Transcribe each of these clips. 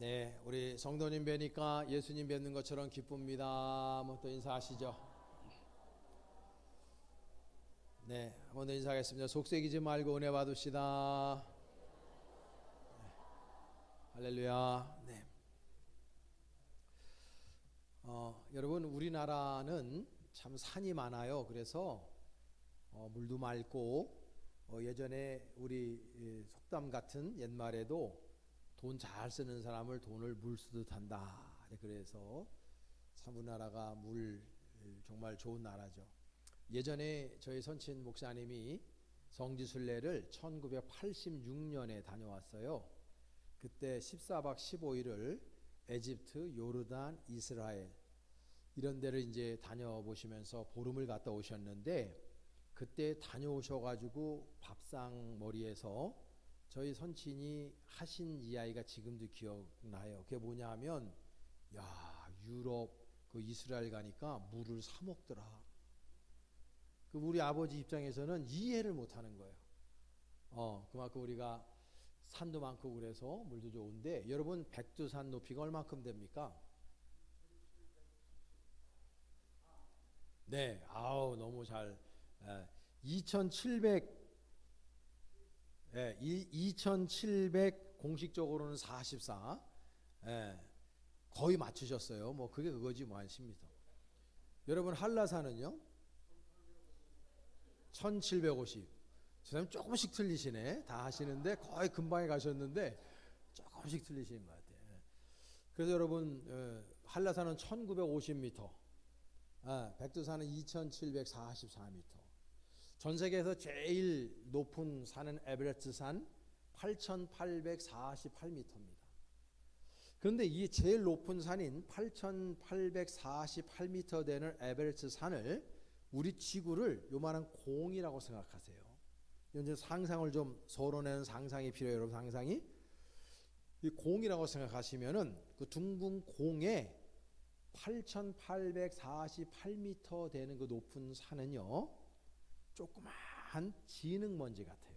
네, 우리 성도님 뵈니까 예수님 뵙는 것처럼 기쁩니다. 한번 또 인사하시죠. 네, 한번 더 인사하겠습니다. 속색이지 말고 은혜 받으시다. 할렐루야. 네. 여러분, 우리나라는 참 산이 많아요. 그래서 물도 맑고 예전에 우리 속담 같은 옛말에도 돈 잘 쓰는 사람을 돈을 물 쓰듯 한다. 그래서 참 우리나라가 물 정말 좋은 나라죠. 예전에 저희 선친 목사님이 성지순례를 1986년에 다녀왔어요. 그때 14박 15일을 에집트, 요르단, 이스라엘 이런 데를 이제 다녀보시면서 보름을 갔다 오셨는데, 그때 다녀오셔가지고 밥상 머리에서 저희 선친이 하신 이야기가 지금도 기억나요. 그게 뭐냐 하면, 야, 유럽 그 이스라엘 가니까 물을 사 먹더라. 그 우리 아버지 입장에서는 이해를 못 하는 거예요. 그만큼 우리가 산도 많고 그래서 물도 좋은데, 여러분 백두산 높이가 얼마큼 됩니까? 네, 아우 너무 잘. 2700, 2700 공식적으로는 44. 예, 거의 맞추셨어요. 뭐 그게 그거지 뭐 한 10m. 여러분 한라산은요? 1750. 저 사람 조금씩 틀리시네. 다 하시는데 거의 금방에 가셨는데 조금씩 틀리시는 것 같아요. 그래서 여러분 한라산은 1950m, 백두산은 2744m. 전 세계에서 제일 높은 산은 에베레스트산 8848m입니다. 그런데 이 제일 높은 산인 8848m 되는 에베레스트 산을, 우리 지구를 요만한 공이라고 생각하세요. 이제 상상을 좀 서론에는 상상이 필요해요. 여러분 상상이. 이 공이라고 생각하시면은 그 둥근 공에 8848m 되는 그 높은 산은요, 조그마한 진흙먼지 같아요.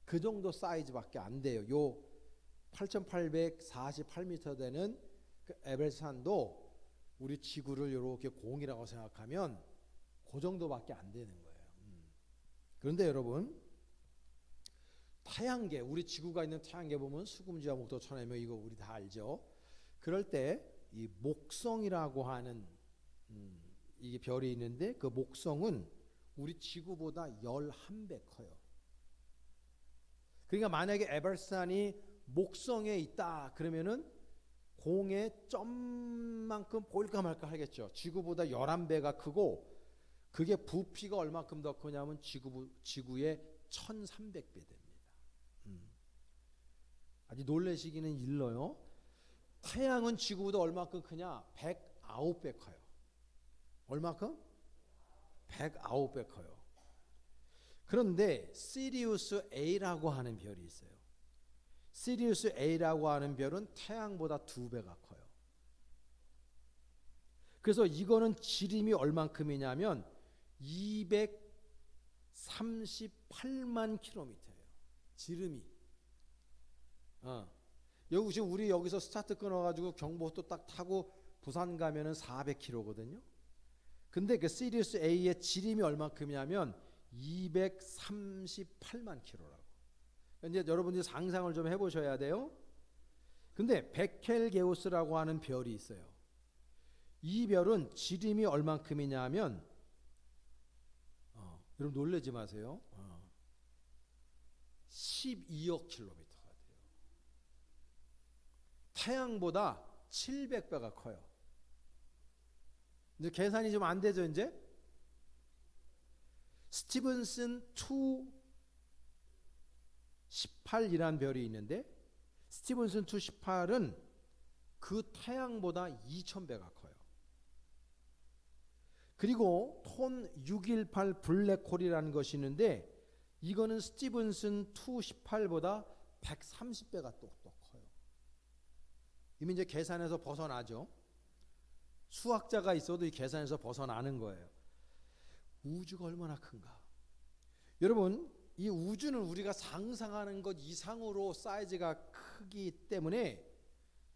그 정도 사이즈밖에 안 돼요. 요 8848m 되는 그 에베레스트 산도 우리 지구를 이렇게 공이라고 생각하면 그 정도밖에 안 되는 거예요. 그런데 여러분, 태양계, 우리 지구가 있는 태양계 보면 수금지와 목도 천해명, 이거 우리 다 알죠. 그럴 때 이 목성이라고 하는 이게 별이 있는데, 그 목성은 우리 지구보다 11배 커요. 그러니까 만약에 에베레스트산이 목성에 있다 그러면은 공의 점만큼 보일까 말까 하겠죠. 지구보다 11배가 크고, 그게 부피가 얼마큼 더 크냐면 지구의 1300배 됩니다. 아주 놀라시기는 일러요. 태양은 지구보다 얼마큼 크냐? 109배 커요. 얼마큼? 109배 커요. 그런데 시리우스 A라고 하는 별이 있어요. 시리우스 A라고 하는 별은 태양보다 2배가 커요. 그래서 이거는 지름이 얼만큼이냐면 238만 킬로미터예요. 지름이. 여기 지금 우리 여기서 스타트 끊어가지고 경부도 딱 타고 부산 가면은 400km거든요. 근데 그 시리우스 A의 지름이 얼마큼이냐면 238만 킬로라고. 이제 여러분들이 상상을 좀 해보셔야 돼요. 근데 베켈게우스라고 하는 별이 있어요. 이 별은 지름이 얼마큼이냐면, 여러분 놀라지 마세요. 12억 킬로미터가 돼요. 태양보다 700배가 커요. 이제 계산이 좀 안 되죠, 이제? 스티븐슨 218이라는 별이 있는데, 스티븐슨 218은 그 태양보다 2000배가 커요. 그리고 톤 618 블랙홀이라는 것이 있는데, 이거는 스티븐슨 218보다 130배가 또 커요. 이미 이제 계산에서 벗어나죠. 수학자가 있어도 이 계산에서 벗어나는 거예요. 우주가 얼마나 큰가. 여러분, 이 우주는 우리가 상상하는 것 이상으로 사이즈가 크기 때문에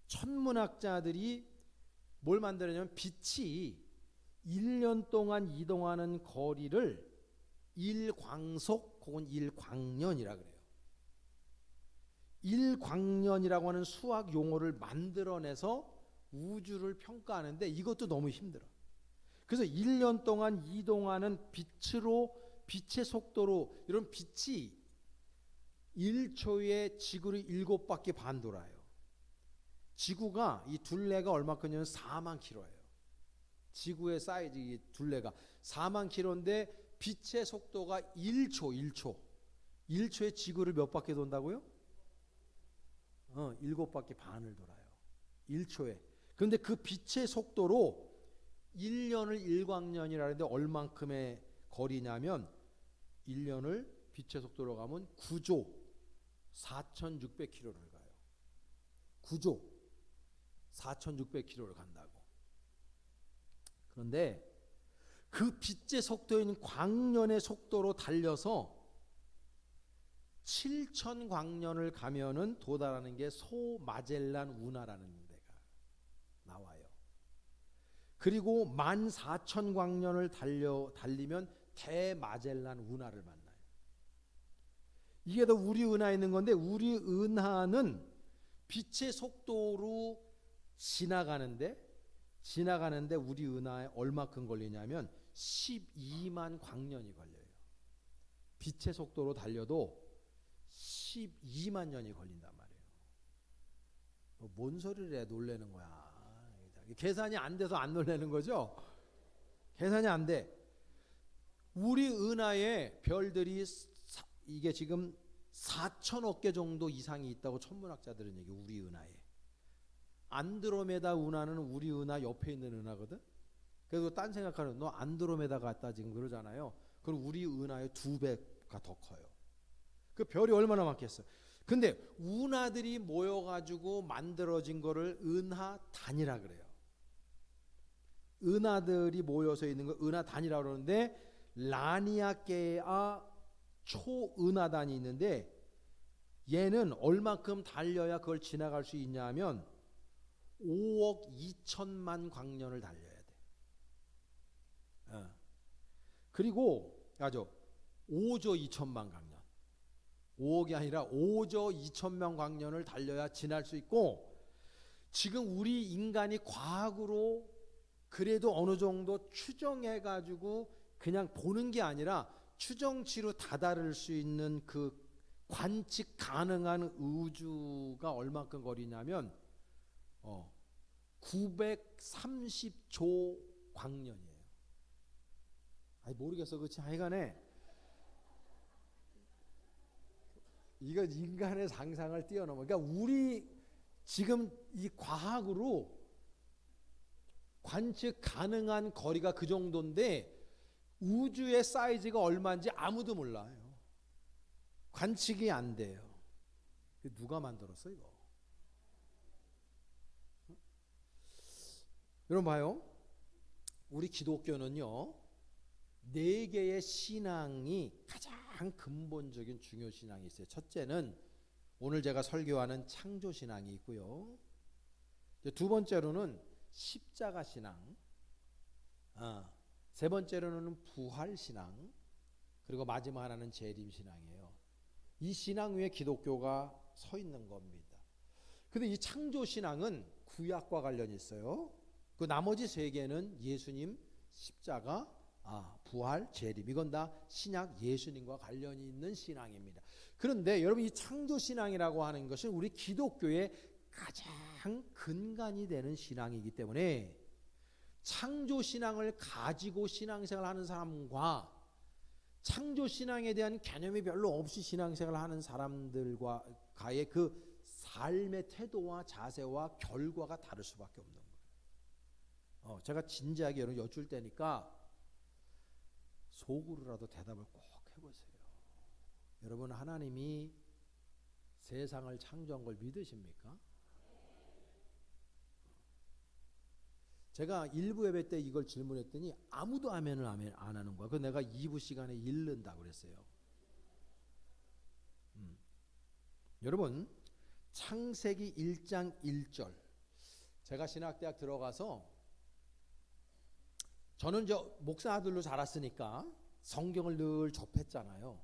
천문학자들이 뭘 만들었냐면 빛이 1년 동안 이동하는 거리를 일광속 혹은 일광년이라 그래요. 일광년이라고 하는 수학 용어를 만들어내서 우주를 평가하는데 이것도 너무 힘들어. 그래서 1년 동안 이동하는 빛의 속도로, 이런 빛이 1초에 지구를 7바퀴 반 돌아요. 지구가 이 둘레가 얼마큼이냐면 4만 킬로예요. 지구의 사이즈, 이 둘레가 4만 킬로인데 빛의 속도가 1초에 지구를 몇 바퀴 돈다고요? 7바퀴 반을 돌아요. 1초에. 그런데 그 빛의 속도로 1년을 일광년이라는데 얼만큼의 거리냐면 1년을 빛의 속도로 가면 9조 4,600km를 가요. 9조 4,600km를 간다고. 그런데 그 빛의 속도인 광년의 속도로 달려서 7,000광년을 가면은 도달하는 게 소마젤란 운하라는 데가 나와요. 그리고 14,000광년을 달리면 대마젤란 운하를 만나요. 이게 더 우리 은하에 있는 건데, 우리 은하는 빛의 속도로 지나가는데 우리 은하에 얼마큼 걸리냐면 12만 광년이 걸려요. 빛의 속도로 달려도 12만 년이 걸린단 말이에요. 뭔 소리를 해 놀래는 거야. 계산이 안 돼서 안 놀래는 거죠? 계산이 안 돼. 우리 은하에 별들이 이게 지금 4천억 개 정도 이상이 있다고 천문학자들은 얘기해요. 우리 은하에. 안드로메다 은하는 우리 은하 옆에 있는 은하거든. 그래서 딴 생각하는, 너 안드로메다 갔다 지금 그러잖아요. 그럼 우리 은하의 2배가 더 커요. 그 별이 얼마나 많겠어. 근데 은하들이 모여가지고 만들어진 거를 은하단이라 그래요. 은하들이 모여서 있는 거 은하단이라고 그러는데, 라니아계아 초은하단이 있는데 얘는 얼마큼 달려야 그걸 지나갈 수 있냐면 5억 2천만 광년을 달려야 돼. 그리고 5조 2천만 광년. 5억이 아니라 5조 2천만 광년을 달려야 지날 수 있고, 지금 우리 인간이 과학으로 그래도 어느 정도 추정해 가지고 그냥 보는 게 아니라 추정치로 다다를 수 있는 그 관측 가능한 우주가 얼마큼 거리냐면 930조 광년이에요. 아니 모르겠어. 그렇지? 하여간에 이거 인간의 상상을 뛰어넘어. 그러니까 우리 지금 이 과학으로 관측 가능한 거리가 그 정도인데 우주의 사이즈가 얼마인지 아무도 몰라요. 관측이 안 돼요. 누가 만들었어 이거? 여러분 봐요. 우리 기독교는요, 4개의 신앙이 가장 근본적인 중요 신앙이 있어요. 첫째는 오늘 제가 설교하는 창조 신앙이 있고요. 두 번째로는 십자가 신앙, 세 번째로는 부활 신앙, 그리고 마지막 하나는 재림 신앙이에요. 이 신앙 위에 기독교가 서 있는 겁니다. 근데 이 창조 신앙은 구약과 관련이 있어요. 그 나머지 3개는 예수님, 십자가, 부활, 재림, 이건 다 신약 예수님과 관련이 있는 신앙입니다. 그런데 여러분, 이 창조 신앙이라고 하는 것은 우리 기독교의 가장 근간이 되는 신앙이기 때문에 창조 신앙을 가지고 신앙생활을 하는 사람과 창조 신앙에 대한 개념이 별로 없이 신앙생활을 하는 사람들과의 그 삶의 태도와 자세와 결과가 다를 수밖에 없는 거예요. 제가 진지하게 여러분 여쭐 때니까 속으로라도 대답을 꼭 해보세요. 여러분, 하나님이 세상을 창조한 걸 믿으십니까? 제가 1부 예배 때 이걸 질문했더니 아무도 아멘을 안 하는 거야. 그래서 내가 2부 시간에 읽는다고 그랬어요. 여러분, 창세기 1장 1절 제가 신학대학 들어가서 저는 저 목사 아들로 자랐으니까 성경을 늘 접했잖아요.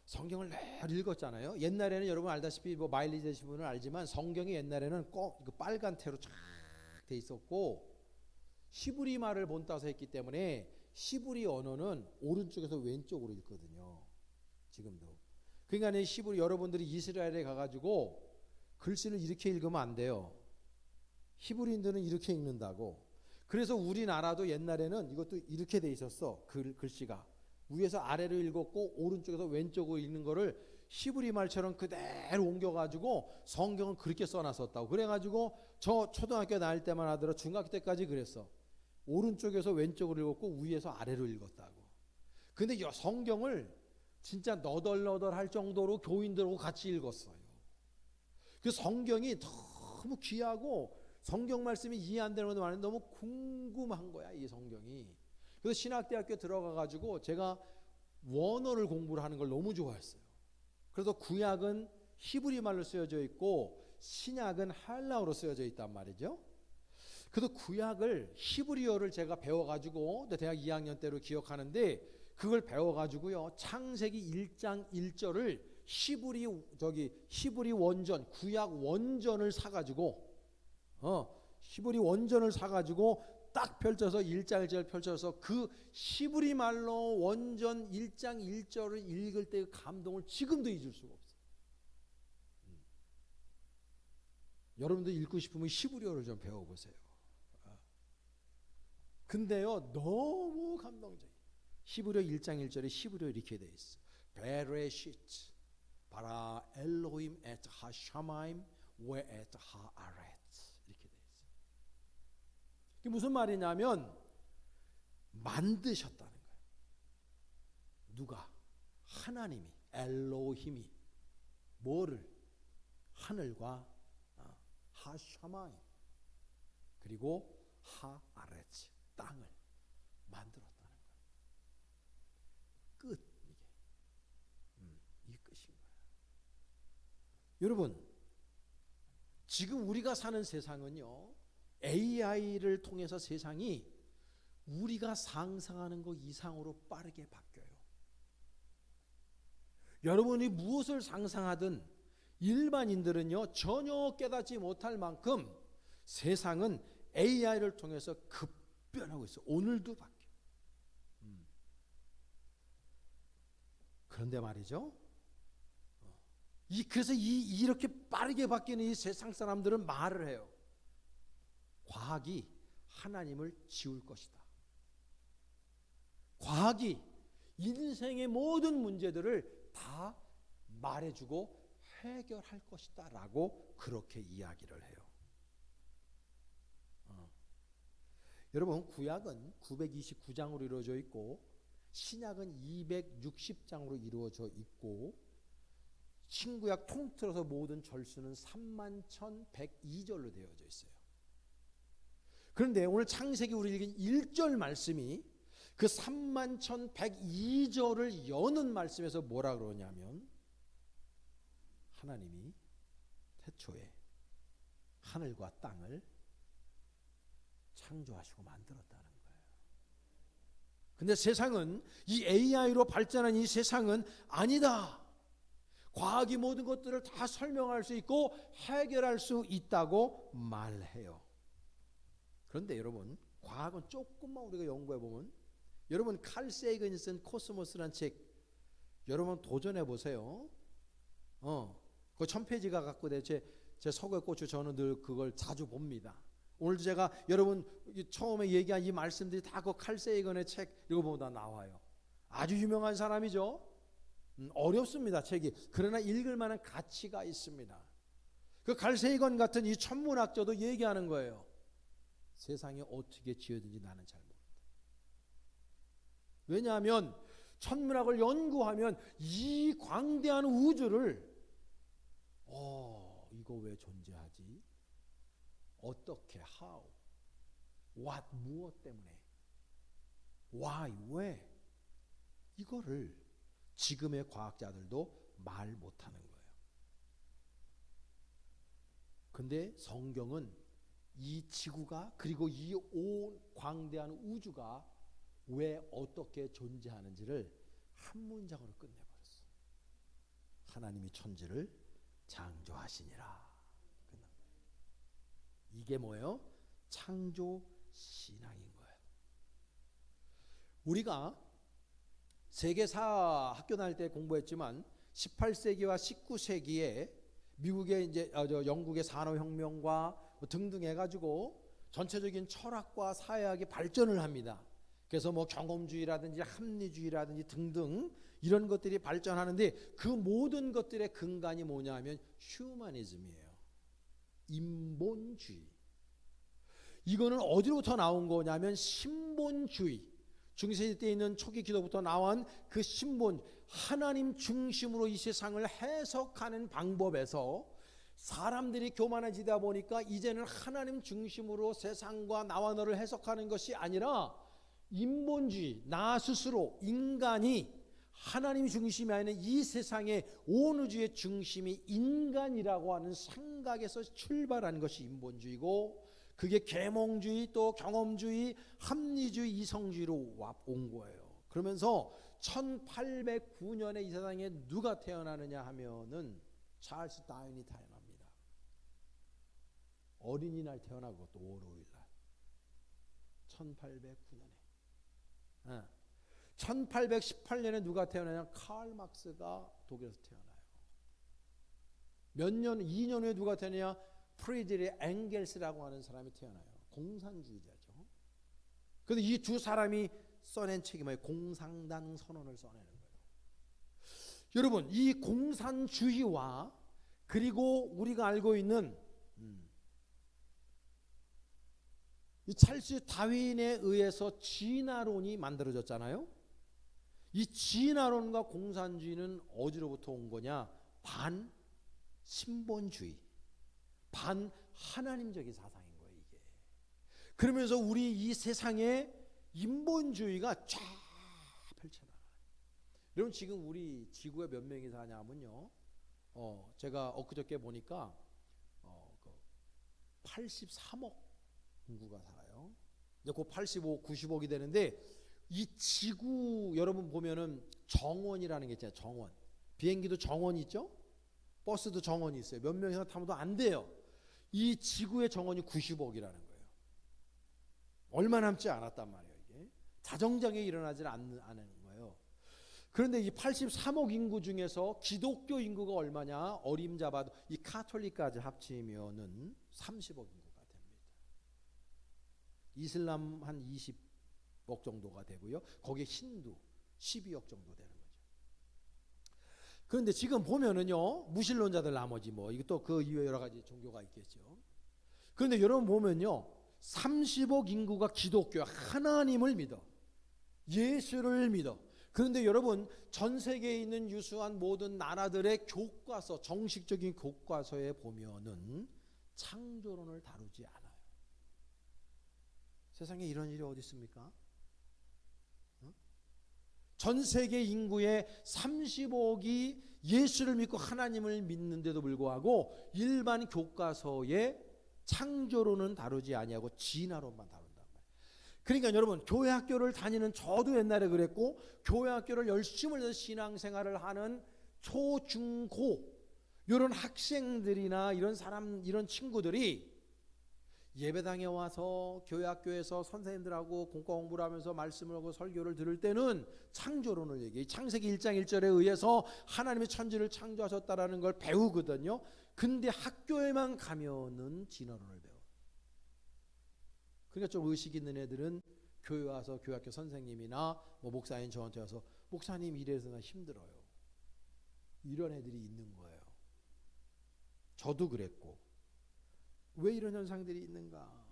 성경을 늘 읽었잖아요. 옛날에는 여러분 알다시피 뭐 마일리지 되신 분은 알지만 성경이 옛날에는 꼭 빨간 테로 쫙 돼 있었고 히브리 말을 본따서 했기 때문에 히브리 언어는 오른쪽에서 왼쪽으로 읽거든요. 지금도. 그러니까 히브리 여러분들이 이스라엘에 가가지고 글씨를 이렇게 읽으면 안 돼요. 히브리인들은 이렇게 읽는다고. 그래서 우리나라도 옛날에는 이것도 이렇게 돼 있었어. 글씨가 위에서 아래로 읽었고 오른쪽에서 왼쪽으로 읽는 거를 히브리 말처럼 그대로 옮겨가지고 성경은 그렇게 써놨었다고. 그래가지고 저 초등학교 다닐 때만 하더라도 중학교 때까지 그랬어. 오른쪽에서 왼쪽으로 읽었고 위에서 아래로 읽었다고. 근데 성경을 진짜 너덜너덜할 정도로 교인들하고 같이 읽었어요. 그 성경이 너무 귀하고 성경 말씀이 이해 안 되는 것도 많은데 너무 궁금한 거야, 이 성경이. 그래서 신학대학교 들어가가지고 제가 원어를 공부를 하는 걸 너무 좋아했어요. 그래서 구약은 히브리 말로 쓰여져 있고 신약은 헬라어로 쓰여져 있단 말이죠. 그래서 구약을 히브리어를 제가 배워가지고 대학 2학년 때로 기억하는데 그걸 배워가지고요 창세기 1장 1절을 히브리 원전 구약 원전을 사가지고 히브리 원전을 사가지고 딱 펼쳐서 1장 1절 펼쳐서 그 히브리 말로 원전 1장 1절을 읽을 때의 감동을 지금도 잊을 수가 없어요. 여러분도 읽고 싶으면 히브리어를 좀 배워보세요. 근데요 너무 감동적이에요. 히브리어 1장 1절에 히브리어 이렇게 돼 있어. 베레시트 바라 엘로힘 에트 하샤마임 웨 에트 하아렛 이렇게 돼 있어. 이게 무슨 말이냐면 만드셨다는 거예요. 누가? 하나님이 엘로힘이 뭐를? 하늘과 하샤마임 그리고 하아렛 땅을 만들었다는 거예요. 끝. 이게 끝인 거예요. 여러분 지금 우리가 사는 세상은요 AI를 통해서 세상이 우리가 상상하는 것 이상으로 빠르게 바뀌어요. 여러분이 무엇을 상상하든 일반인들은요 전혀 깨닫지 못할 만큼 세상은 AI를 통해서 급변하고 있어요. 오늘도 바뀌어요. 그런데 말이죠. 그래서 이렇게 빠르게 바뀌는 이 세상 사람들은 말을 해요. 과학이 하나님을 지울 것이다. 과학이 인생의 모든 문제들을 다 말해주고 해결할 것이다 라고 그렇게 이야기를 해요. 여러분 구약은 929장으로 이루어져 있고 신약은 260장으로 이루어져 있고 신구약 통틀어서 모든 절수는 31,102절로 되어져 있어요. 그런데 오늘 창세기 우리 읽은 1절 말씀이 그 31,102절을 여는 말씀에서 뭐라 그러냐면 하나님이 태초에 하늘과 땅을 창조하시고 만들었다는 거예요. 근데 세상은 이 AI로 발전한 이 세상은 아니다. 과학이 모든 것들을 다 설명할 수 있고 해결할 수 있다고 말해요. 그런데 여러분 과학은 조금만 우리가 연구해 보면 여러분 칼 세이건이 쓴 코스모스란 책 여러분 도전해 보세요. 그 1000페이지가 갖고 제 서구의 고추 저는 늘 그걸 자주 봅니다. 오늘 제가 여러분 처음에 얘기한 이 말씀들이 다 그 칼 세이건의 책 읽어보면 다 나와요. 아주 유명한 사람이죠. 어렵습니다 책이. 그러나 읽을 만한 가치가 있습니다. 그 칼 세이건 같은 이 천문학자도 얘기하는 거예요. 세상이 어떻게 지어진지 나는 잘 모른다. 왜냐하면 천문학을 연구하면 이 광대한 우주를 이거 왜 존재하지? 어떻게? how? what? 무엇 때문에? why? 왜? 이거를 지금의 과학자들도 말 못하는 거예요. 근데 성경은 이 지구가 그리고 이 온 광대한 우주가 왜 어떻게 존재하는지를 한 문장으로 끝내버렸어. 하나님이 천지를 창조하시니라. 끝난 거예요. 이게 뭐예요? 창조 신앙인 거예요. 우리가 세계사 학교 다닐 때 공부했지만 18세기와 19세기에 미국의 이제 영국의 산업혁명과 등등 해가지고 전체적인 철학과 사회학이 발전을 합니다. 그래서 뭐 경험주의라든지 합리주의라든지 등등 이런 것들이 발전하는데 그 모든 것들의 근간이 뭐냐면 휴머니즘이에요. 인본주의. 이거는 어디로부터 나온 거냐면 신본주의. 중세시대 때 있는 초기 기도부터 나온 그 신본, 하나님 중심으로 이 세상을 해석하는 방법에서 사람들이 교만해지다 보니까 이제는 하나님 중심으로 세상과 나와 너를 해석하는 것이 아니라 인본주의, 나 스스로 인간이 하나님 중심이 아닌 이 세상의 온 우주의 중심이 인간이라고 하는 생각에서 출발한 것이 인본주의고, 그게 계몽주의, 또 경험주의, 합리주의, 이성주의로 온 거예요. 그러면서 1809년에 이 세상에 누가 태어나느냐 하면은 찰스 다윈이 태어납니다. 어린이날 태어나고 또 월요일날 1809년에 1818년에 누가 태어나냐? 칼 마크스가 독일에서 태어나요. 몇 년, 2년 후에 누가 태어나냐? 프리드리 엥겔스라고 하는 사람이 태어나요. 공산주의자죠. 그런데 이 두 사람이 써낸 책이 뭐예요? 공산당 선언을 써내는 거예요. 여러분, 이 공산주의와 그리고 우리가 알고 있는 이 찰스 다윈에 의해서 진화론이 만들어졌잖아요. 이 진화론과 공산주의는 어디로부터 온 거냐? 반신본주의, 반하나님적인 사상인 거예요, 이게. 그러면서 우리 이 세상에 인본주의가 쫙 펼쳐나가요. 여러분, 지금 우리 지구에 몇 명이 사냐면요, 제가 엊그저께 보니까 83억 인구가 살아요. 이제 곧 85, 90억이 되는데, 이 지구 여러분 보면은 정원이라는 게 있잖아요. 정원. 비행기도 정원이 있죠. 버스도 정원이 있어요. 몇 명이서 타면 안 돼요. 이 지구의 정원이 90억이라는 거예요. 얼마 남지 않았단 말이에요. 이게 자정장애 일어나지 않는 거예요. 그런데 이 83억 인구 중에서 기독교 인구가 얼마냐? 어림잡아도 이 카톨릭까지 합치면은 30억 인구가 됩니다. 이슬람 한 20억 정도가 되고요. 거기에 힌두 12억 정도 되는 거죠. 그런데 지금 보면은요, 무신론자들 나머지 뭐 이것도 그 이외에 여러 가지 종교가 있겠죠. 그런데 여러분 보면요, 30억 인구가 기독교 하나님을 믿어, 예수를 믿어. 그런데 여러분, 전 세계에 있는 유수한 모든 나라들의 교과서, 정식적인 교과서에 보면은 창조론을 다루지 않아요. 세상에 이런 일이 어디 있습니까? 전 세계 인구의 30억이 예수를 믿고 하나님을 믿는데도 불구하고 일반 교과서에 창조론은 다루지 아니하고 진화론만 다룬단 말이에요. 그러니까 여러분, 교회 학교를 다니는 저도 옛날에 그랬고, 교회 학교를 열심히 해서 신앙생활을 하는 초, 중, 고 이런 학생들이나 이런 사람, 이런 친구들이 예배당에 와서 교회 학교에서 선생님들하고 공과 공부를 하면서 말씀을 하고 설교를 들을 때는 창조론을 얘기해요. 창세기 1장 1절에 의해서 하나님이 천지를 창조하셨다라는 걸 배우거든요. 근데 학교에만 가면은 진화론을 배워. 그러니까 좀 의식 있는 애들은 교회 와서 교회학교 선생님이나 뭐 목사님 저한테 와서 목사님 이래서 나 힘들어요. 이런 애들이 있는 거예요. 저도 그랬고. 왜 이런 현상들이 있는가?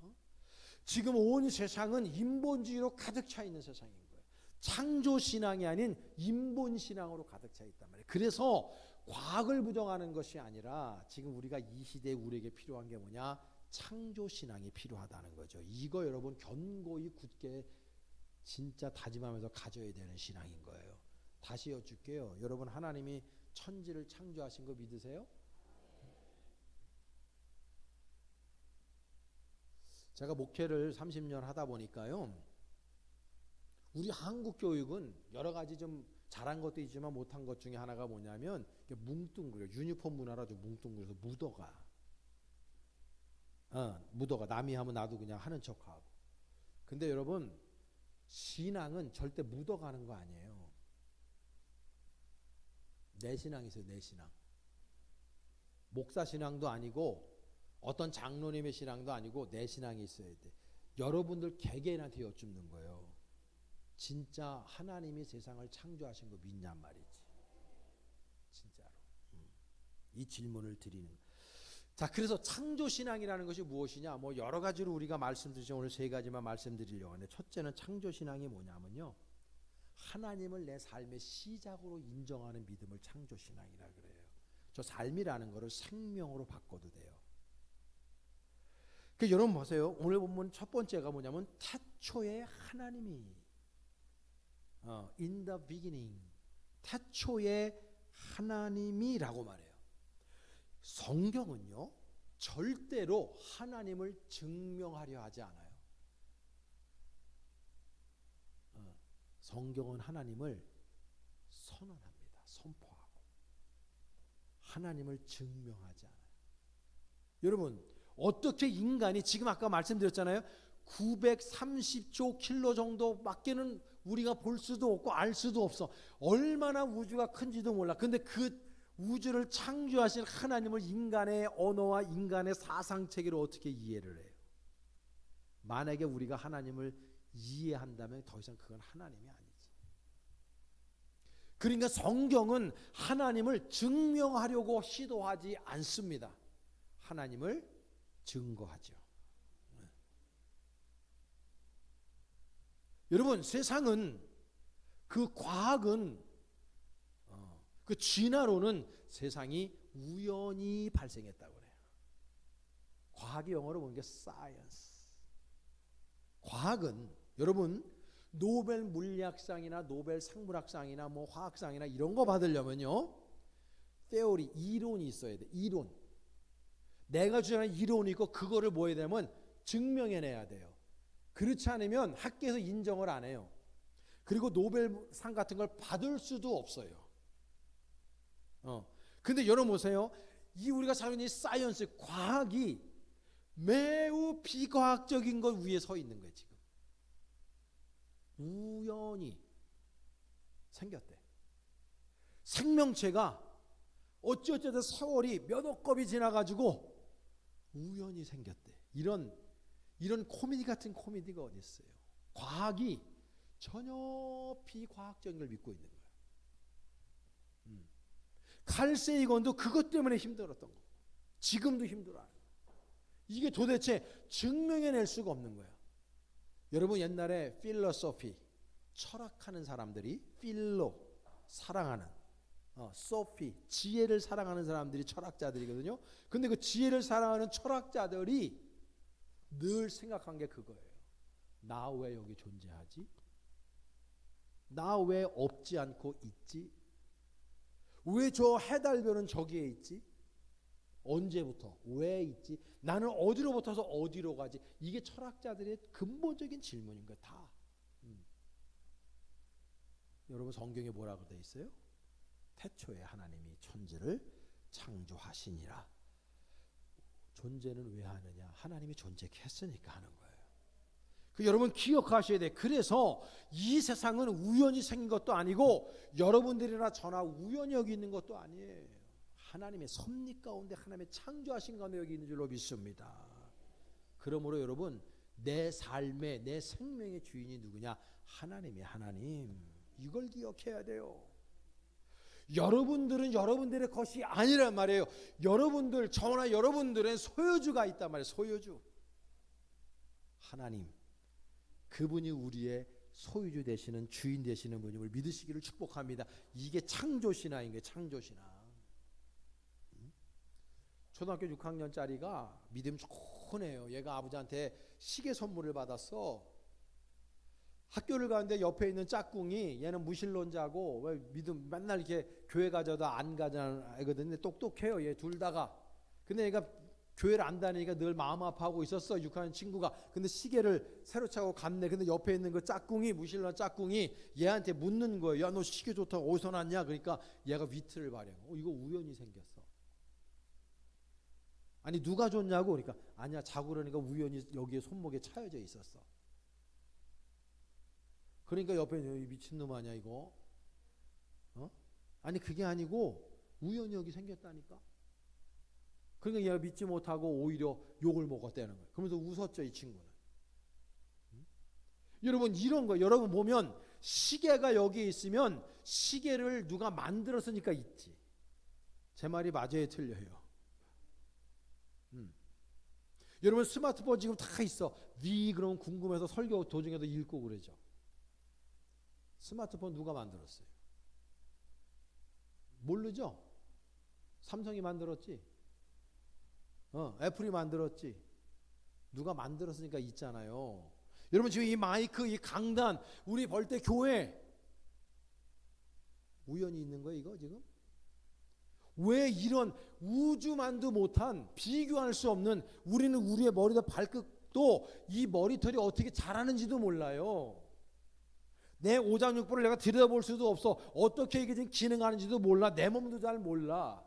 지금 온 세상은 인본주의로 가득 차 있는 세상인 거예요. 창조신앙이 아닌 인본신앙으로 가득 차 있단 말이에요. 그래서 과학을 부정하는 것이 아니라 지금 우리가 이 시대에 우리에게 필요한 게 뭐냐? 창조신앙이 필요하다는 거죠. 이거 여러분 견고히 굳게 진짜 다짐하면서 가져야 되는 신앙인 거예요. 다시 여쭐게요. 여러분, 하나님이 천지를 창조하신 거 믿으세요? 제가 목회를 30년 하다 보니까요. 우리 한국 교육은 여러 가지 좀 잘한 것도 있지만 못한 것 중에 하나가 뭐냐면 뭉뚱그려. 유니폼 문화라 좀 뭉뚱그려서 묻어가. 묻어가. 남이 하면 나도 그냥 하는 척하고. 근데 여러분 신앙은 절대 묻어가는 거 아니에요. 내 신앙이 있어요. 내 신앙. 목사 신앙도 아니고 어떤 장로님의 신앙도 아니고 내 신앙이 있어야 돼. 여러분들 개개인한테 여쭙는 거예요. 진짜 하나님이 세상을 창조하신 거 믿냔 말이지. 진짜로. 이 질문을 드리는. 자, 그래서 창조신앙이라는 것이 무엇이냐? 뭐 여러 가지로 우리가 말씀드리죠. 오늘 세 가지만 말씀드리려고 하는데, 첫째는 창조신앙이 뭐냐면요, 하나님을 내 삶의 시작으로 인정하는 믿음을 창조신앙이라 그래요. 저 삶이라는 것을 생명으로 바꿔도 돼요. 그 여러분 보세요. 오늘 본문 첫 번째가 뭐냐면 태초에 하나님이 in the beginning, 태초에 하나님이라고 말해요. 성경은요 절대로 하나님을 증명하려 하지 않아요. 성경은 하나님을 선언합니다. 선포하고 하나님을 증명하지 않아요. 여러분 어떻게 인간이 지금 아까 말씀드렸잖아요. 930조 킬로 정도밖에는 우리가 볼 수도 없고 알 수도 없어. 얼마나 우주가 큰지도 몰라. 근데 그 우주를 창조하신 하나님을 인간의 언어와 인간의 사상체계로 어떻게 이해를 해요? 만약에 우리가 하나님을 이해한다면 더 이상 그건 하나님이 아니지. 그러니까 성경은 하나님을 증명하려고 시도하지 않습니다. 하나님을 증거하죠. 여러분 세상은 그 과학은 그 진화론은 세상이 우연히 발생했다고 그래요. 과학의 영어로 보는 게 science. 과학은 여러분 노벨 물리학상이나 노벨 생물학상이나 뭐 화학상이나 이런 거 받으려면요 theory, 이론이 있어야 돼. 이론. 내가 주장하는 이론이 있고 그거를 뭐 해야 되면 증명해내야 돼요. 그렇지 않으면 학계에서 인정을 안 해요. 그리고 노벨상 같은 걸 받을 수도 없어요. 근데 여러분 보세요. 이 우리가 살고 있는 이 사이언스, 과학이 매우 비과학적인 것 위에 서 있는 거예요. 지금 우연히 생겼대. 생명체가 어찌어찌해서 세월이 몇 억 겁이 지나가지고 우연히 생겼대. 이런 코미디 같은 코미디가 어디 있어요? 과학이 전혀 비과학적인 걸 믿고 있는 거예요. 칼세이건도 그것 때문에 힘들었던 거고 지금도 힘들어요. 이게 도대체 증명해낼 수가 없는 거야. 여러분 옛날에 필로소피, 철학하는 사람들이 필로, 사랑하는, 소피, 지혜를 사랑하는 사람들이 철학자들이거든요. 근데 그 지혜를 사랑하는 철학자들이 늘 생각한 게 그거예요. 나 왜 여기 존재하지? 나 왜 없지 않고 있지? 왜 저 해달별은 저기에 있지? 언제부터? 왜 있지? 나는 어디로부터서 어디로 가지? 이게 철학자들의 근본적인 질문인 거예요. 다. 여러분 성경에 뭐라고 되어 있어요? 태초에 하나님이 천지를 창조하시니라. 존재는 왜 하느냐? 하나님이 존재했으니까 하는 거예요. 그 여러분 기억하셔야 돼. 그래서 이 세상은 우연히 생긴 것도 아니고 여러분들이나 저나 우연히 여기 있는 것도 아니에요. 하나님의 섭리 가운데 하나님의 창조하신 가운데 여기 있는 줄로 믿습니다. 그러므로 여러분 내 삶의 내 생명의 주인이 누구냐? 하나님이 하나님. 이걸 기억해야 돼요. 여러분들은 여러분들의 것이 아니란 말이에요. 여러분들 저나 여러분들은 소유주가 있단 말이에요. 소유주. 하나님. 그분이 우리의 소유주 되시는 주인 되시는 분임을 믿으시기를 축복합니다. 이게 창조신앙인 거예요. 창조신앙. 초등학교 6학년짜리가 믿음 좋은 애예요. 얘가 아버지한테 시계 선물을 받았어. 학교를 가는데 옆에 있는 짝꿍이 얘는 무신론자고 왜 믿음 맨날 이렇게 교회 가져다 안 가잖아. 똑똑해요. 얘 둘 다가. 근데 얘가 교회를 안 다니니까 늘 마음 아파하고 있었어. 6학년 친구가. 근데 시계를 새로 차고 갔네. 근데 옆에 있는 그 짝꿍이, 무신론 짝꿍이 얘한테 묻는 거예요. 야, 너 시계 좋다고 어디서 났냐? 그러니까 얘가 위트를 발휘한 거. 이거 우연히 생겼어. 아니 누가 줬냐고. 그러니까 아니야, 자고 그러니까 우연히 여기에 손목에 차여져 있었어. 그러니까 옆에 미친놈 아니야 이거. 아니 그게 아니고 우연히 여기 생겼다니까. 그러니까 얘가 믿지 못하고 오히려 욕을 먹었다는 거예요. 그러면서 웃었죠, 이 친구는. 여러분 이런 거, 여러분 보면 시계가 여기 있으면 시계를 누가 만들었으니까 있지. 제 말이 맞아요, 틀려요? 여러분 스마트폰 지금 다 있어. 그러면 궁금해서 설교 도중에도 읽고 그러죠. 스마트폰 누가 만들었어요? 모르죠? 삼성이 만들었지. 애플이 만들었지. 누가 만들었으니까 있잖아요. 여러분 지금 이 마이크, 이 강단, 우리 벌떼 교회 우연히 있는 거예요, 이거 지금? 왜 이런 우주만도 못한, 비교할 수 없는, 우리는 우리의 머리도 발끝도 이 머리털이 어떻게 자라는지도 몰라요. 내 오장육부를 내가 들여다볼 수도 없어. 어떻게 이게 지금 기능하는지도 몰라. 내 몸도 잘 몰라.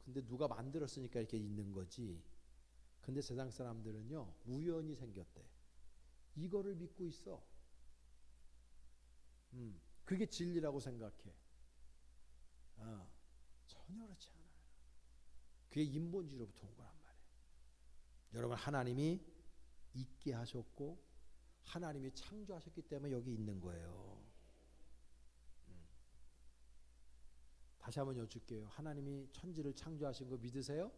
근데 누가 만들었으니까 이렇게 있는 거지. 근데 세상 사람들은요, 우연히 생겼대. 이거를 믿고 있어. 그게 진리라고 생각해. 전혀 그렇지 않아요. 그게 인본주의로부터 온 거란 말이에요. 여러분 하나님이 있게 하셨고 하나님이 창조하셨기 때문에 여기 있는 거예요. 다시 한번 여쭐게요. 하나님이 천지를 창조하신 거 믿으세요?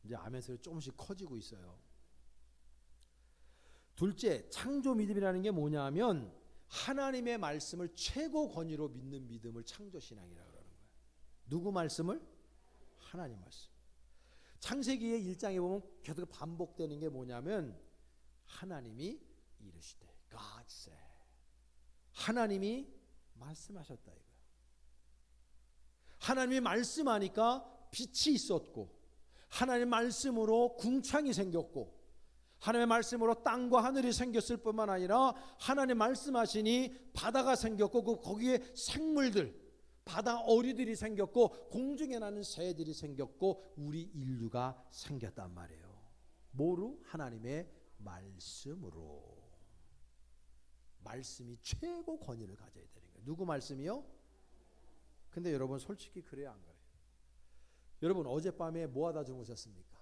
이제 아멘 소리 조금씩 커지고 있어요. 둘째, 창조 믿음이라는 게 뭐냐면 하나님의 말씀을 최고 권위로 믿는 믿음을 창조신앙이라고 그러는 거예요. 누구 말씀을? 하나님 말씀. 창세기의 1장에 보면 계속 반복되는 게 뭐냐면 하나님이 이르시되, God said. 하나님이 말씀하셨다 이거예요. 하나님이 말씀하니까 빛이 있었고, 하나님의 말씀으로 궁창이 생겼고, 하나님의 말씀으로 땅과 하늘이 생겼을 뿐만 아니라 하나님 말씀하시니 바다가 생겼고, 거기에 생물들, 바다 어리들이 생겼고, 공중에 나는 새들이 생겼고, 우리 인류가 생겼단 말이에요. 뭐로? 하나님의 말씀으로. 말씀이 최고 권위를 가져야 되는 거예요. 누구 말씀이요? 근데 여러분 솔직히 그래요, 안 그래요? 여러분 어젯밤에 뭐 하다 주무셨습니까?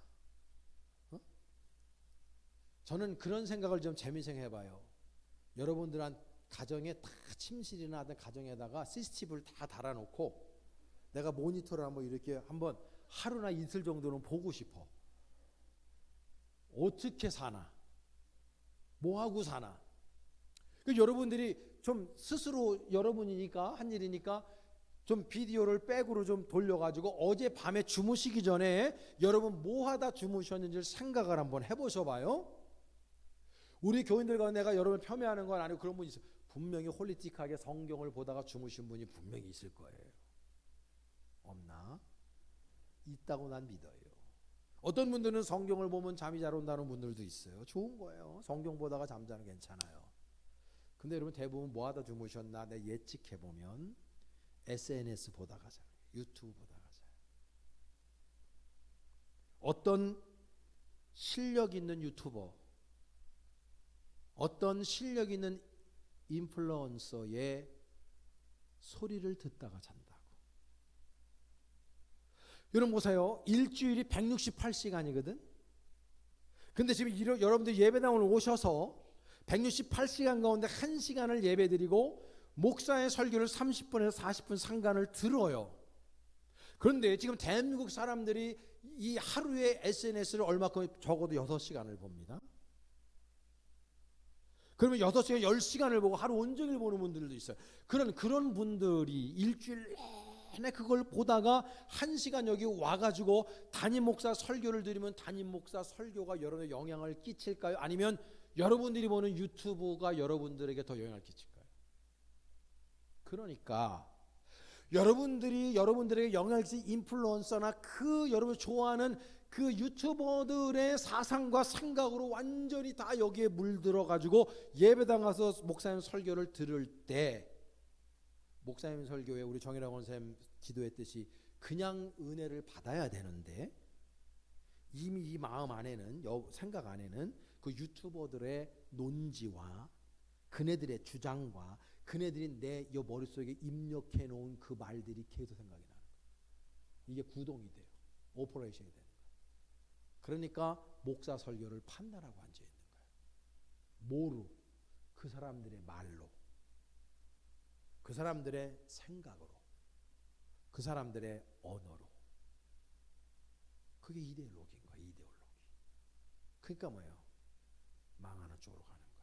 저는 그런 생각을 좀 재미있게 해봐요. 여러분들한 가정에 다 침실이나 하던 가정에다가 CCTV를 다 달아놓고 내가 모니터를 한번 이렇게 한번 하루나 이틀 정도는 보고 싶어. 어떻게 사나? 뭐 하고 사나? 여러분들이 좀 스스로 여러분이니까 한 일이니까 좀 비디오를 백으로 좀 돌려가지고 어젯밤에 주무시기 전에 여러분 뭐 하다 주무셨는지를 생각을 한번 해보셔봐요. 우리 교인들 가운데 내가 여러분을 폄훼하는 건 아니고 그런 분이 있어요. 분명히 홀리틱하게 성경을 보다가 주무신 분이 분명히 있을 거예요. 없나? 있다고 난 믿어요. 어떤 분들은 성경을 보면 잠이 잘 온다는 분들도 있어요. 좋은 거예요. 성경 보다가 잠자는 괜찮아요. 근데 여러분 대부분 뭐 하다 주무셨나? 내 예측해보면 SNS 보다가 자요. 유튜브 보다가 자요. 어떤 실력 있는 유튜버, 어떤 실력 있는 인플루언서의 소리를 듣다가 잔다고. 여러분 보세요. 일주일이 168시간이거든. 근데 지금 여러분들 예배당을 오셔서 168시간 가운데 1시간을 예배드리고 목사의 설교를 30분에서 40분 상간을 들어요. 그런데 지금 대한민국 사람들이 이 하루에 SNS를 얼마큼 적어도 6시간을 봅니다. 그러면 6시간, 10시간을 보고 하루 온종일 보는 분들도 있어요. 그런 분들이 일주일 내내 그걸 보다가 1시간 여기 와가지고 담임 목사 설교를 들으면 담임 목사 설교가 여러분의 영향을 끼칠까요? 아니면 여러분들이 보는 유튜브가 여러분들에게 더 영향을 끼칠까요? 그러니까 여러분들이 여러분들에게 영향을 끼친 인플루언서나 그 여러분 좋아하는 그 유튜버들의 사상과 생각으로 완전히 다 여기에 물들어 가지고 예배당 가서 목사님 설교를 들을 때, 목사님 설교에 우리 정일학 원사님 기도했듯이 그냥 은혜를 받아야 되는데, 이미 이 마음 안에는, 생각 안에는 그 유튜버들의 논지와 그네들의 주장과 그네들이 내 머릿속에 입력해 놓은 그 말들이 계속 생각이 나는 거예요. 이게 구동이 돼요. 오퍼레이션이 되는 거예요. 그러니까 목사 설교를 판단하고 앉아 있는 거예요. 뭐로? 그 사람들의 말로, 그 사람들의 생각으로, 그 사람들의 언어로. 그게 이데올로기인 거예요. 이데올로기. 그러니까 뭐예요? 망하는 쪽으로 가는 거예요.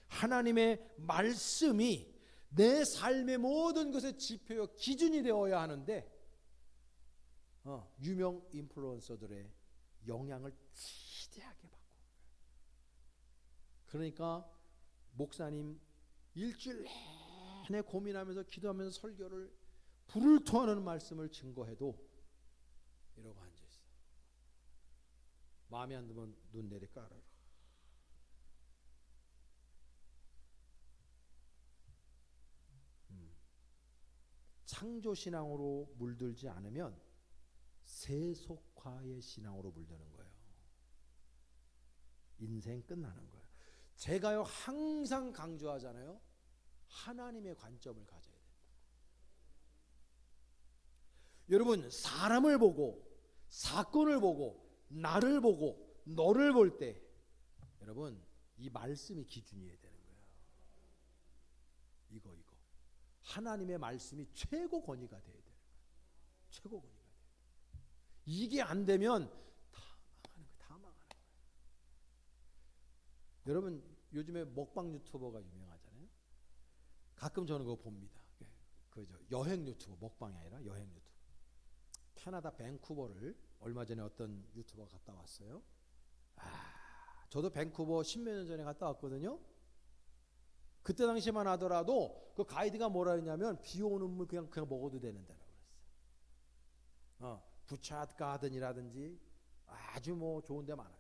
하나님의 말씀이 내 삶의 모든 것의 지표요 기준이 되어야 하는데, 유명 인플루언서들의 영향을 지대하게 받고, 그러니까 목사님 일주일 내내 고민하면서 기도하면서 설교를 불을 토하는 말씀을 증거해도 이러고 앉아있어. 마음에 안 들면 눈 내리 깔아라. 창조신앙으로 물들지 않으면 세속화의 신앙으로 물드는 거예요. 인생 끝나는 거예요. 제가요 항상 강조하잖아요. 하나님의 관점을 가져야 된다. 여러분, 사람을 보고 사건을 보고 나를 보고 너를 볼 때 여러분 이 말씀이 기준이어야 되는 거예요. 이거 하나님의 말씀이 최고 권위가 돼야 돼요. 최고 권위가 돼요. 이게 안 되면 다 망하는 거예요. 여러분 요즘에 먹방 유튜버가 유명하잖아요. 가끔 저는 그거 봅니다. 그죠? 여행 유튜버, 먹방이 아니라 여행 유튜버. 캐나다 밴쿠버를 얼마 전에 어떤 유튜버가 갔다 왔어요. 저도 밴쿠버 10몇 년 전에 갔다 왔거든요. 그때 당시만 하더라도 그 가이드가 뭐라 했냐면 비 오는 물 그냥 먹어도 되는데라고 그랬어요. 부차트 가든이라든지 아주 뭐 좋은 데 많아요.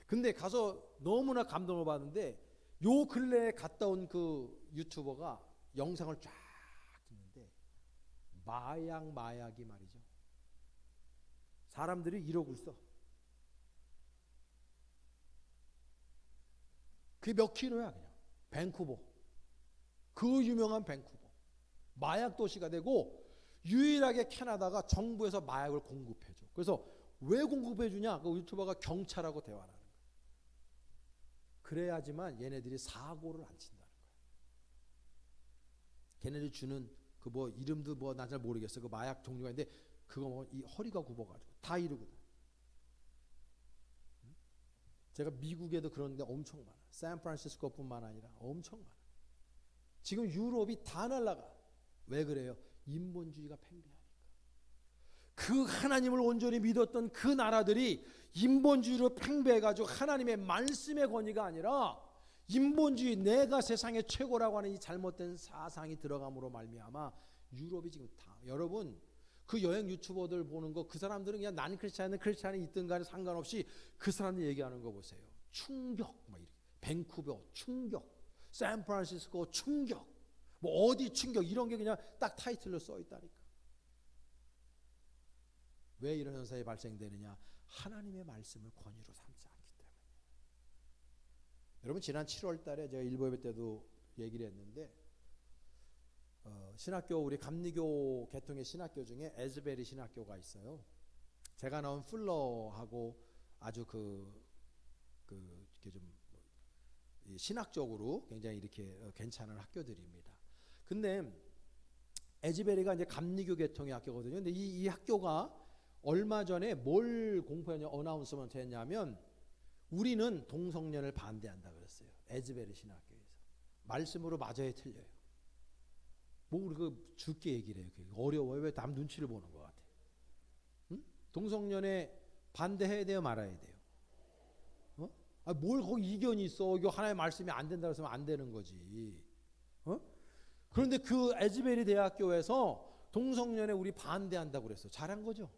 근데 가서 너무나 감동을 받는데 요 근래에 갔다 온 그 유튜버가 영상을 쫙 찍는데 마약이 말이죠. 사람들이 이러고 있어. 그게 몇 킬로야 그냥. 밴쿠버. 그 유명한 밴쿠버. 마약 도시가 되고 유일하게 캐나다가 정부에서 마약을 공급해줘. 그래서 왜 공급해주냐? 그 유튜버가 경찰하고 대화를 하는 거야. 그래야지만 얘네들이 사고를 안 친다는 거야. 걔네들이 주는 그 뭐 이름도 뭐 난 잘 모르겠어. 그 마약 종류가 있는데 그거 뭐 이 허리가 굽어가지고 다 이러거든. 제가 미국에도 그런 데 엄청 많아. 샌프란시스코뿐만 아니라 엄청 많아. 지금 유럽이 다 날아가. 왜 그래요? 인본주의가 팽배하니까. 그 하나님을 온전히 믿었던 그 나라들이 인본주의로 팽배해가지고 하나님의 말씀의 권위가 아니라 인본주의, 내가 세상의 최고라고 하는 이 잘못된 사상이 들어감으로 말미암아 유럽이 지금 다. 여러분 그 여행 유튜버들 보는 거, 그 사람들은 그냥 난 크리스찬이 있든 간에 상관없이 그 사람들 얘기하는 거 보세요. 충격, 막 이렇게. 밴쿠버 충격, 샌프란시스코 충격, 뭐 어디 충격, 이런 게 그냥 딱 타이틀로 써 있다니까. 왜 이런 현상이 발생되느냐? 하나님의 말씀을 권위로 삼지 않기 때문에. 여러분 지난 7월 달에 제가 일부 예배 때도 얘기를 했는데 신학교, 우리 감리교 계통의 신학교 중에 에즈베리 신학교가 있어요. 제가 나온 풀러하고 아주 이렇게 좀 신학적으로 굉장히 이렇게 괜찮은 학교들입니다. 근데 에즈베리가 이제 감리교 계통의 학교거든요. 근데 이 학교가 얼마 전에 뭘 공포했냐, 어나운스먼트 했냐면 우리는 동성연을 반대한다 그랬어요. 에즈베리 신학교에서. 말씀으로 맞아야 틀려요. 뭐 우리가 죽게 얘기를 해요. 어려워요. 왜 남 눈치를 보는 것 같아. 응? 동성연애 반대해야 돼요, 말아야 돼요? 뭘 거기 이견이 있어. 이거 하나의 말씀이 안 된다고 해서 안 되는 거지. 그런데 그 에즈베리 대학교에서 동성연애 우리 반대한다고 그랬어. 잘한 거죠.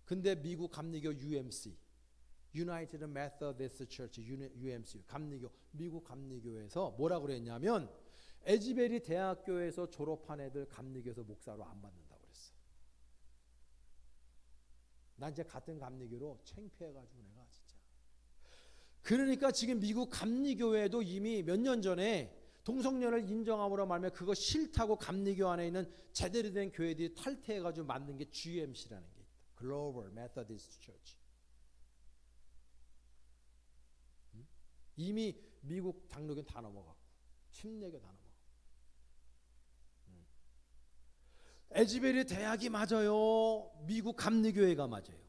근데 미국 감리교 UMC, United Methodist Church, UMC, 감리교, 미국 감리교에서 뭐라고 그랬냐면 에즈베리 대학교에서 졸업한 애들 감리교에서 목사로 안 받는다고 그랬어. 난 이제 같은 감리교로 창피해가지고 내가 진짜. 그러니까 지금 미국 감리교회도 이미 몇 년 전에 동성연애를 인정함으로 말하면 그거 싫다고 감리교 안에 있는 제대로 된 교회들이 탈퇴해가지고 만든 게 GMC라는 게 있다. Global Methodist Church. 이미 미국 당록은 다 넘어가고 침례교 다 넘어가고. 에즈베리 대학이 맞아요? 미국 감리교회가 맞아요?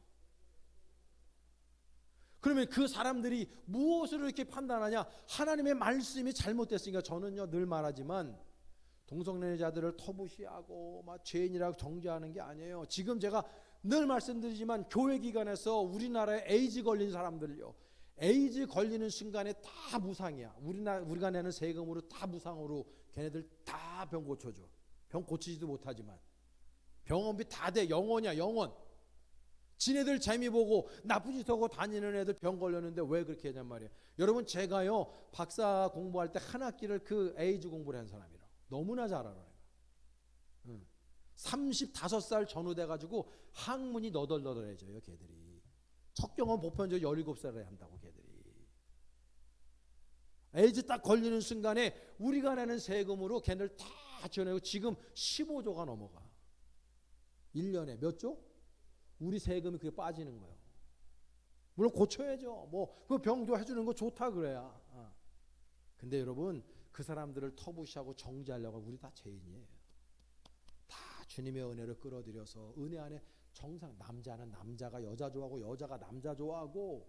그러면 그 사람들이 무엇을 이렇게 판단하냐? 하나님의 말씀이 잘못됐으니까. 저는요 늘 말하지만 동성연애자들을 터부시하고 막 죄인이라고 정죄하는 게 아니에요. 지금 제가 늘 말씀드리지만 교회 기관에서 우리나라에 에이즈 걸린 사람들요, 에이즈 걸리는 순간에 다 무상이야. 우리가 내는 세금으로 다 무상으로 걔네들 다 병 고쳐줘. 병 고치지도 못하지만 병원비 다 돼. 영원이야, 영원. 지네들 재미 보고 나쁜 짓 하고 다니는 애들 병 걸렸는데 왜 그렇게 하냔 말이에요. 여러분 제가요 박사 공부할 때 한 학기를 그 에이즈 공부를 한 사람이라 너무나 잘 알아요. 35살 전후돼 가지고 학문이 너덜너덜해져요. 걔들이 첫 경험 보편적 17살에 한다고. 걔들이 에이즈 딱 걸리는 순간에 우리가 내는 세금으로 걔들 다 지원하고 지금 15조가 넘어가. 1년에 몇 조? 우리 세금이 그게 빠지는 거예요. 물론 고쳐야죠. 뭐 그 병도 해주는 거 좋다 그래야. 근데 여러분 그 사람들을 터부시하고 정죄하려고 우리 다 죄인이에요. 다 주님의 은혜를 끌어들여서 은혜 안에 정상, 남자는 남자가 여자 좋아하고 여자가 남자 좋아하고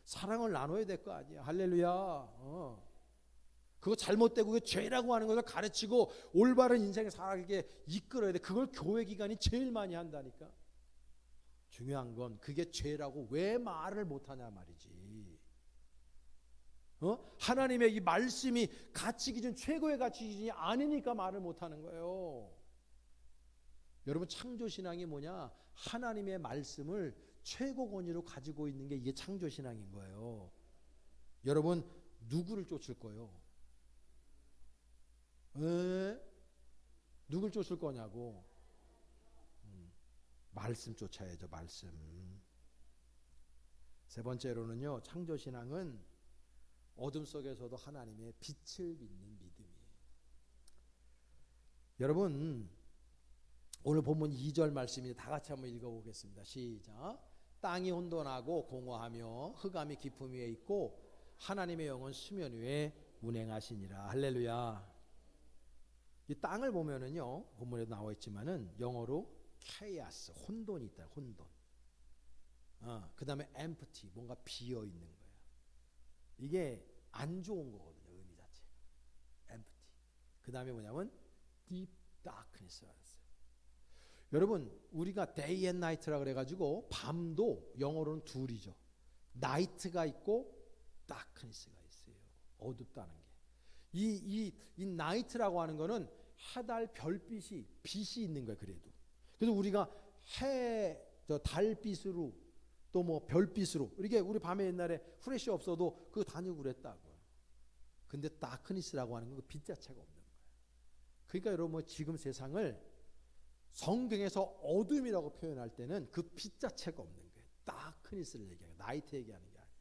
사랑을 나눠야 될 거 아니야. 할렐루야. 그거 잘못되고 그게 죄라고 하는 것을 가르치고 올바른 인생을 살게 이끌어야 돼. 그걸 교회 기관이 제일 많이 한다니까. 중요한 건 그게 죄라고 왜 말을 못하냐 말이지. 하나님의 이 말씀이 가치 기준, 최고의 가치 기준이 아니니까 말을 못하는 거예요. 여러분 창조신앙이 뭐냐? 하나님의 말씀을 최고 권위로 가지고 있는 게 이게 창조신앙인 거예요. 여러분 누구를 쫓을 거예요? 누굴 쫓을 거냐고. 말씀 쫓아야죠. 말씀. 세 번째로는요, 창조신앙은 어둠 속에서도 하나님의 빛을 믿는 믿음이에요. 여러분 오늘 본문 2절 말씀이 다 같이 한번 읽어보겠습니다. 시작. 땅이 혼돈하고 공허하며 흑암이 깊음 위에 있고 하나님의 영은 수면 위에 운행하시니라. 할렐루야. 이 땅을 보면은요, 본문에도 나와 있지만은 영어로 chaos, 혼돈이 있다. 혼돈. 그 다음에 empty, 뭔가 비어 있는 거야. 이게 안 좋은 거거든요. 의미 자체. empty. 그 다음에 뭐냐면 deep darkness라고 했어요. 여러분 우리가 day and night라 그래가지고 밤도 영어로는 둘이죠. night가 있고 darkness가 있어요. 어둡다는 게. 이 night라고 하는 거는 해달 별빛이 빛이 있는 거예요. 그래서 우리가 달빛으로 또 뭐 별빛으로 이렇게 우리 밤에 옛날에 후레쉬 없어도 그거 다니고 그랬다고요. 근데 다크니스라고 하는 건 그 빛 자체가 없는 거예요. 그러니까 여러분 뭐 지금 세상을 성경에서 어둠이라고 표현할 때는 그 빛 자체가 없는 거예요. 다크니스를 얘기해요. 나이트 얘기하는 게 아니에요.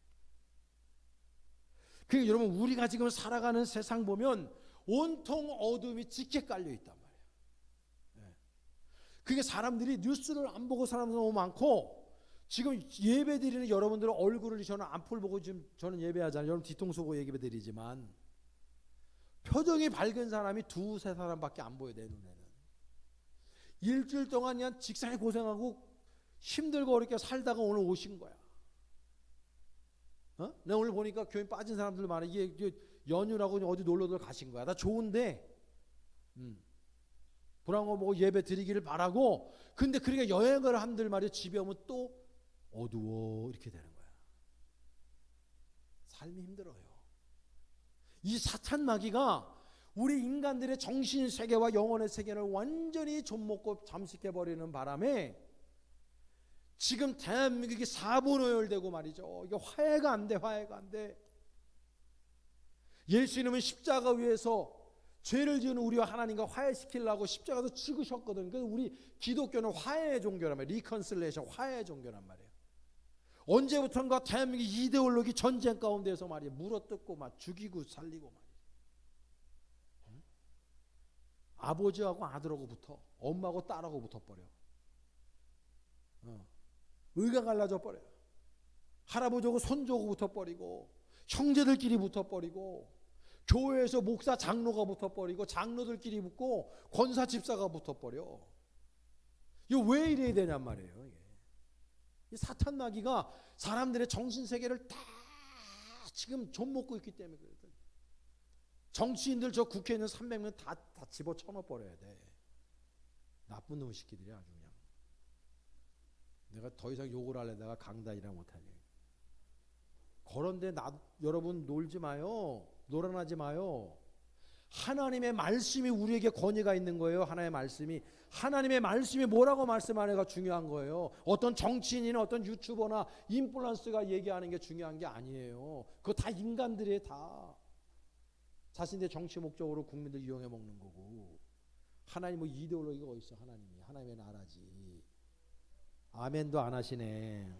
그러니까 여러분 우리가 지금 살아가는 세상 보면 온통 어둠이 짙게 깔려 있단 말이에요. 그게 사람들이 뉴스를 안 보고 사람들 너무 많고, 지금 예배 드리는 여러분들의 얼굴을 저는 안풀 보고 지금 저는 예배하잖아요. 여러분 뒤통수 보고 예배 드리지만 표정이 밝은 사람이 두세 사람밖에 안 보여. 내 눈에는. 일주일 동안 그냥 직장에 고생하고 힘들고 어렵게 살다가 오늘 오신 거야. 내가 오늘 보니까 교회 빠진 사람들 많아. 이게 연휴라고 어디 놀러들 가신 거야. 나 좋은데 불안거 보고 예배 드리기를 바라고, 근데 그러니까 여행을 한들 말이야. 집에 오면 또 어두워 이렇게 되는 거야. 삶이 힘들어요. 이 사탄 마귀가 우리 인간들의 정신 세계와 영혼의 세계를 완전히 좀먹고 잠식해 버리는 바람에 지금 대한민국이 사분오열되고 말이죠. 이게 화해가 안 돼, 화해가 안 돼. 예수님은 십자가 위에서 죄를 지은 우리와 하나님과 화해시키려고 십자가도 찍으셨거든. 그래서 우리 기독교는 화해의 종교란 말이에요. 리컨실레이션, 화해의 종교란 말이에요. 언제부턴가 대한민국 이데올로기 전쟁 가운데서 말이에요. 물어뜯고 막 죽이고 살리고 말이에요. 아버지하고 아들하고 붙어, 엄마하고 딸하고 붙어버려. 의가 갈라져 버려요. 할아버지하고 손주하고 붙어버리고, 형제들끼리 붙어버리고, 교회에서 목사 장로가 붙어버리고, 장로들끼리 붙고, 권사 집사가 붙어버려. 이거 왜 이래야 되냔 말이에요. 이게. 이 사탄 마귀가 사람들의 정신세계를 다 지금 좀먹고 있기 때문에 그래요. 정치인들 저 국회에 있는 300명 다 집어쳐넣어 버려야 돼. 나쁜 놈 시키들이 아주 그냥. 내가 더 이상 욕을 할래. 내가 강단이라 못하니. 그런데 여러분 놀지 마요. 놀아나지 마요. 하나님의 말씀이 우리에게 권위가 있는 거예요. 하나님의 말씀이 뭐라고 말씀하는가 중요한 거예요. 어떤 정치인이나 어떤 유튜버나 인플루언서가 얘기하는 게 중요한 게 아니에요. 그거 다 인간들이 다 자신의 정치 목적으로 국민들 이용해 먹는 거고. 하나님 뭐 이데올로기가 어디 있어? 하나님의 나라지. 아멘도 안 하시네.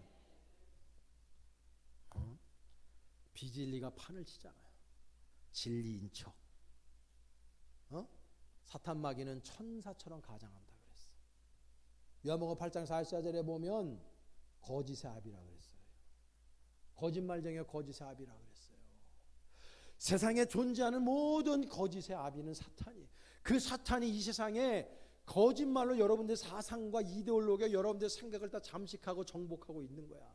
비진리가 판을 치잖아요. 진리인 척. 사탄 마귀는 천사처럼 가장한다 그랬어. 요한복음 8장 44절에 보면 거짓의 아비라 그랬어요. 거짓말쟁이와 거짓의 아비라 그랬어요. 세상에 존재하는 모든 거짓의 아비는 사탄이에요. 그 사탄이 이 세상에 거짓말로 여러분들의 사상과 이데올로기와 여러분들의 생각을 다 잠식하고 정복하고 있는 거야.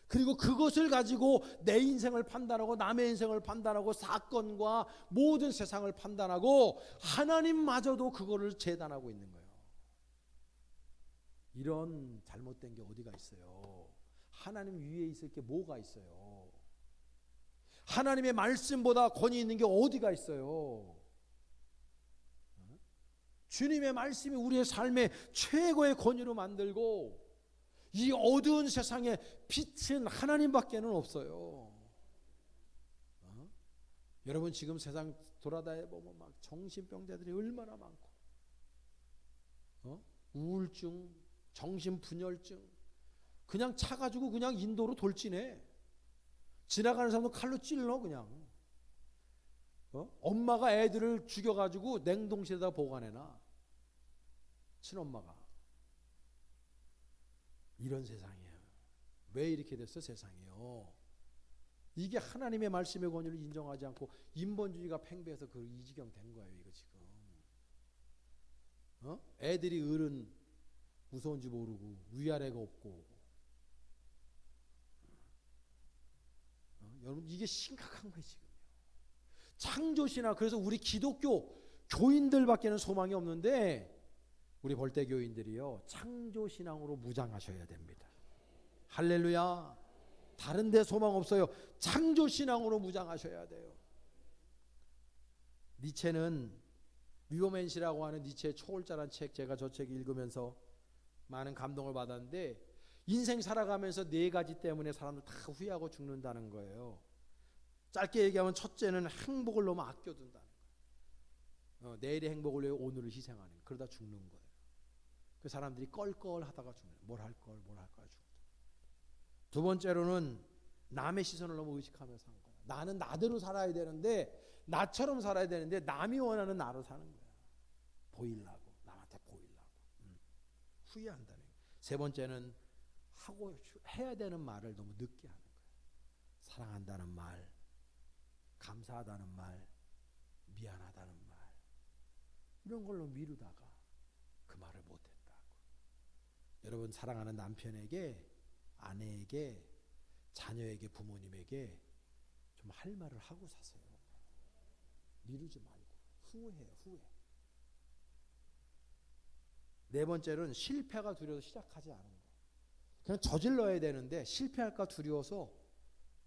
그리고 그것을 가지고 내 인생을 판단하고 남의 인생을 판단하고 사건과 모든 세상을 판단하고 하나님마저도 그거를 재단하고 있는 거예요. 이런 잘못된 게 어디가 있어요? 하나님 위에 있을 게 뭐가 있어요? 하나님의 말씀보다 권위 있는 게 어디가 있어요? 주님의 말씀이 우리의 삶의 최고의 권위로 만들고 이 어두운 세상에 빛은 하나님밖에는 없어요. 여러분 지금 세상 돌아다녀 보면 막 정신병자들이 얼마나 많고, 우울증, 정신분열증, 그냥 차 가지고 그냥 인도로 돌진해. 지나가는 사람도 칼로 찔러 그냥. 엄마가 애들을 죽여가지고 냉동실에다 보관해놔. 친엄마가. 이런 세상이에요. 왜 이렇게 됐어 세상이요? 이게 하나님의 말씀의 권위를 인정하지 않고 인본주의가 팽배해서 그 이 지경 된 거예요. 이거 지금. 애들이 어른 무서운지 모르고 위아래가 없고. 여러분 이게 심각한 거예요 지금. 창조신학, 그래서 우리 기독교 교인들밖에는 소망이 없는데 우리 벌떼 교인들이요 창조신앙으로 무장하셔야 됩니다. 할렐루야. 다른 데 소망 없어요. 창조신앙으로 무장하셔야 돼요. 니체는 위버맨시라고 하는 니체의 초월자라는 책, 제가 저 책 읽으면서 많은 감동을 받았는데 인생 살아가면서 4가지 때문에 사람들 다 후회하고 죽는다는 거예요. 짧게 얘기하면 첫째는 행복을 너무 아껴둔다는 거예요. 내일의 행복을 위해 오늘을 희생하는 거예요. 그러다 죽는 거예요. 그 사람들이 껄껄하다가 죽는 거예요. 뭘 할까 죽고. 두 번째로는 남의 시선을 너무 의식하며 사는 거예요. 나는 나대로 살아야 되는데, 나처럼 살아야 되는데 남이 원하는 나로 사는 거야. 보이려고, 남한테 보이려고. 후회한다는 거예요. 세 번째는 해야 되는 말을 너무 늦게 하는 거예요. 사랑한다는 말, 감사하다는 말, 미안하다는 말, 이런 걸로 미루다가 그 말을 못했다고. 여러분 사랑하는 남편에게, 아내에게, 자녀에게, 부모님에게 좀 할 말을 하고 사세요. 미루지 말고. 후회해요. 후회. 네 번째는 실패가 두려워서 시작하지 않은 거예요. 그냥 저질러야 되는데 실패할까 두려워서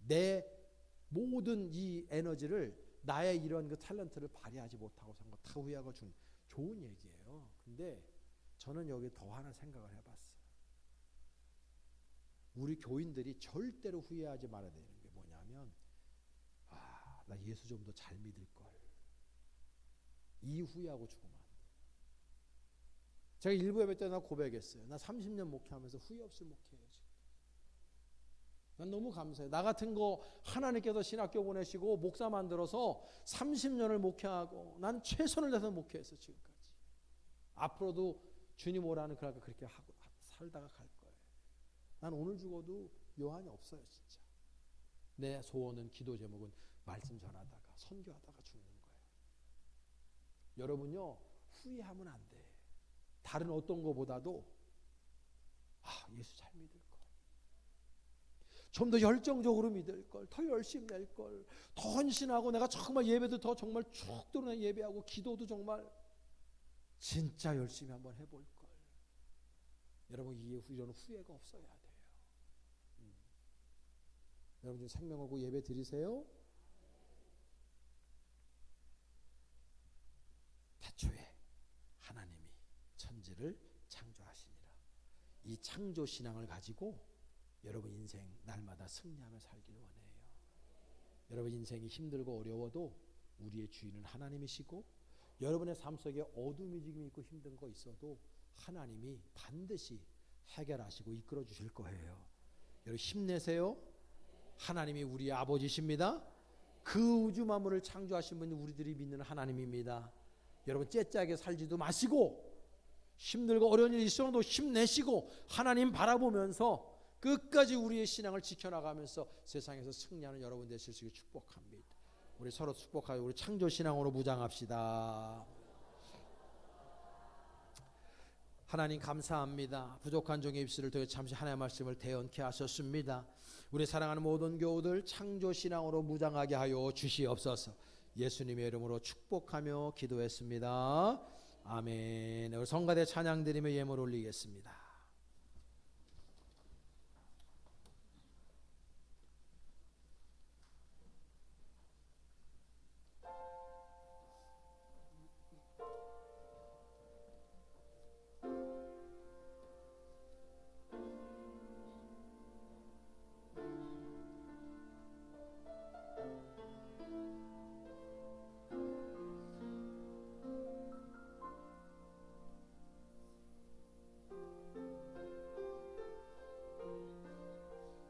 내 모든 이 에너지를 나의 이런 그 탤런트를 발휘하지 못하고 산 거 다 후회하고 준 좋은 얘기예요. 근데 저는 여기 더 하나 생각을 해봤어요. 우리 교인들이 절대로 후회하지 말아야 되는 게 뭐냐면, 나 예수 좀 더 잘 믿을 걸. 이 후회하고 죽으면 안 돼요. 제가 일부 예배 때 나 고백했어요. 나 30년 목회하면서 후회 없이 목회해요. 지금. 난 너무 감사해요. 나 같은 거 하나님께서 신학교 보내시고 목사 만들어서 30년을 목회하고 난 최선을 다해서 목회했어 지금까지. 앞으로도 주님 오라는 그렇게 하고 살다가 갈 거예요. 난 오늘 죽어도 요한이 없어요 진짜. 내 소원은, 기도 제목은 말씀 전하다가 선교하다가 죽는 거예요. 여러분요 후회하면 안 돼. 다른 어떤 거보다도 예수 잘 믿을 걸, 좀 더 열정적으로 믿을 걸, 더 열심히 낼 걸, 더 헌신하고 내가 정말 예배도 더 정말 쭉 들어나 예배하고 기도도 정말 진짜 열심히 한번 해볼 걸. 여러분 이런 후회가 없어야 돼요. 여러분 지금 생명 걸고 예배 드리세요. 태초에 하나님이 천지를 창조하시니라. 이 창조 신앙을 가지고 여러분 인생 날마다 승리하며 살기를 원해요. 여러분 인생이 힘들고 어려워도 우리의 주인은 하나님이시고, 여러분의 삶 속에 어둠이 지금 있고 힘든 거 있어도 하나님이 반드시 해결하시고 이끌어 주실 거예요. 여러분 힘내세요. 하나님이 우리의 아버지십니다. 그 우주 만물을 창조하신 분이 우리들이 믿는 하나님입니다. 여러분 째짜게 살지도 마시고, 힘들고 어려운 일이 있어도 힘내시고 하나님 바라보면서 끝까지 우리의 신앙을 지켜나가면서 세상에서 승리하는 여러분 되실 수 있게 축복합니다. 우리 서로 축복하여 우리 창조신앙으로 무장합시다. 하나님 감사합니다. 부족한 종의 입술을 통해 잠시 하나님의 말씀을 대언케 하셨습니다. 우리 사랑하는 모든 교우들 창조신앙으로 무장하게 하여 주시옵소서. 예수님의 이름으로 축복하며 기도했습니다. 아멘. 우리 성가대 찬양 드리며 예물 올리겠습니다.